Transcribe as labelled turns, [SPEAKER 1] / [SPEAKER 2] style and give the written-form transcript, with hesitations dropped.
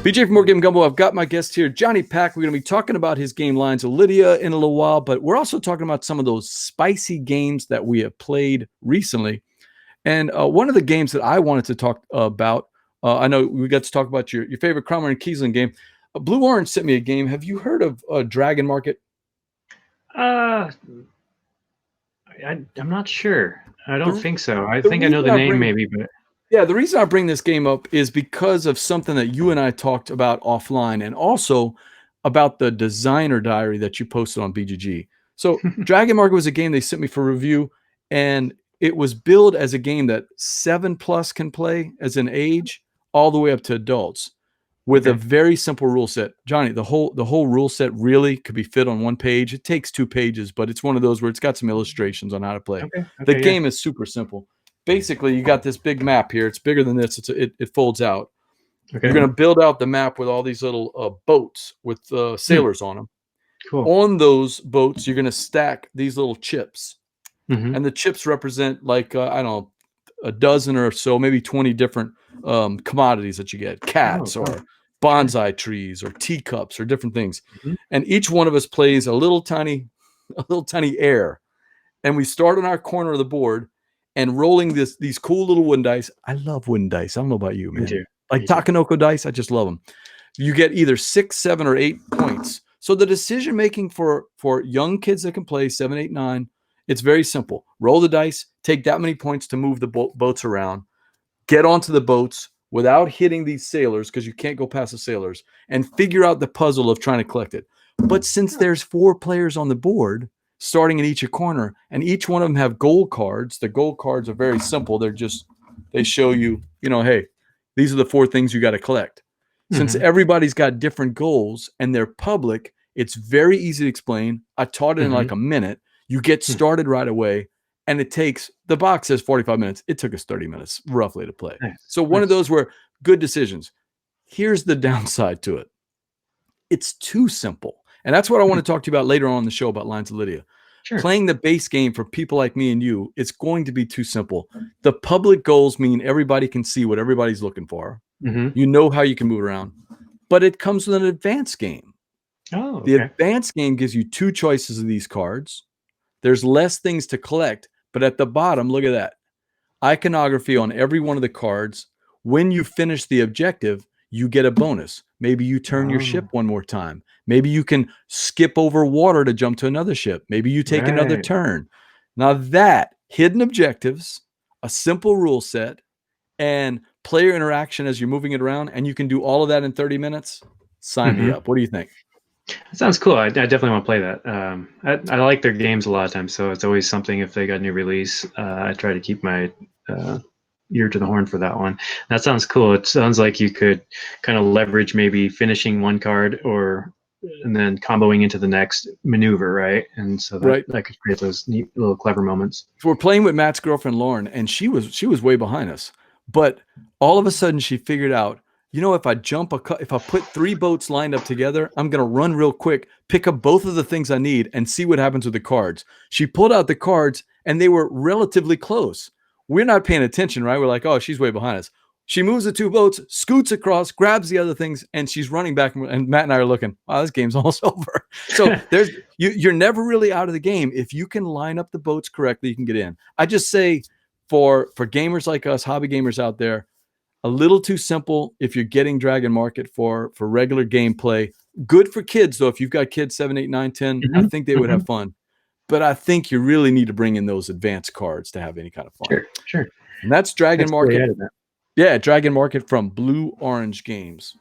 [SPEAKER 1] BJ from More Game Gumbo. I've got my guest here, Jonny Pac. We're going to be talking about his game Lines of Lydia in a little while, but we're also talking about some of those spicy games that we have played recently. And one of the games that I wanted to talk about, I know we got to talk about your favorite Cromer and Kiesling game. Blue Orange sent me a game. Have you heard of Dragon Market?
[SPEAKER 2] I'm not sure. I don't think so. I think I know the name maybe, but...
[SPEAKER 1] Yeah, the reason I bring this game up is because of something that you and I talked about offline, and also about the designer diary that you posted on BGG. So Dragon Market was a game they sent me for review, and it was billed as a game that 7+ can play as an age, all the way up to adults, with a very simple rule set. Johnny, the whole rule set really could be fit on one page. It takes 2 pages, but it's one of those where it's got some illustrations on how to play. The game is super simple. Basically, you got this big map here. It's bigger than this. It folds out. You're going to build out the map with all these little boats with sailors on them.
[SPEAKER 2] Cool.
[SPEAKER 1] On those boats, you're going to stack these little chips. And the chips represent, like, I don't know, a dozen or so, maybe 20 different commodities that you get. Cats or bonsai trees or teacups or different things. And each one of us plays a little tiny air. And we start on our corner of the board and rolling these cool little wooden dice. I love wooden dice. I don't know about you, man. Like Takanoko dice, I just love them. You get either 6, 7, or 8 points. So the decision making for young kids that can play 7, 8, 9, it's very simple. Roll the dice, take that many points to move the boats around, get onto the boats without hitting these sailors, because you can't go past the sailors, and figure out the puzzle of trying to collect it. But since there's 4 players on the board, starting in each corner, and each one of them have gold cards. The gold cards are very simple. They show you, hey, these are the 4 things you got to collect. Since everybody's got different goals and they're public, it's very easy to explain. I taught it in like a minute. You get started right away, and it takes, the box says 45 minutes. It took us 30 minutes roughly to play. So one of those were good decisions. Here's the downside to it. It's too simple. And that's what I want to talk to you about later on in the show about Lines of Lydia. Playing the base game for people like me and you, it's going to be too simple. The public goals mean everybody can see what everybody's looking for. You know how you can move around. But it comes with an advanced game. The advanced game gives you 2 choices of these cards. There's less things to collect, but at the bottom, look at that. Iconography on every one of the cards. When you finish the objective, you get a bonus. Maybe you turn your ship one more time. Maybe you can skip over water to jump to another ship. Maybe you take another turn. Now that, hidden objectives, a simple rule set, and player interaction as you're moving it around, and you can do all of that in 30 minutes, sign me up. What do you think?
[SPEAKER 2] That sounds cool. I definitely want to play that. I like their games a lot of times, so it's always something. If they got a new release, I try to keep my ear to the horn for that one. That sounds cool. It sounds like you could kind of leverage maybe finishing one card and then comboing into the next maneuver, right? And so that could create those neat little clever moments.
[SPEAKER 1] So we're playing with Matt's girlfriend Lauren, and she was way behind us, but all of a sudden she figured out, if I if I put 3 boats lined up together, I'm gonna run real quick, pick up both of the things I need, and see what happens with the cards. She pulled out the cards, and they were relatively close. We're not paying attention, right? We're like, oh, she's way behind us. She moves the 2 boats, scoots across, grabs the other things, and she's running back. And Matt and I are looking, wow, this game's almost over. So you're never really out of the game. If you can line up the boats correctly, you can get in. I just say for gamers like us, hobby gamers out there, a little too simple if you're getting Dragon Market for regular gameplay. Good for kids, though. If you've got kids 7, 8, 9, 10, I think they would have fun. But I think you really need to bring in those advanced cards to have any kind of fun.
[SPEAKER 2] Sure.
[SPEAKER 1] And that's Dragon Market. Yeah, Dragon Market from Blue Orange Games.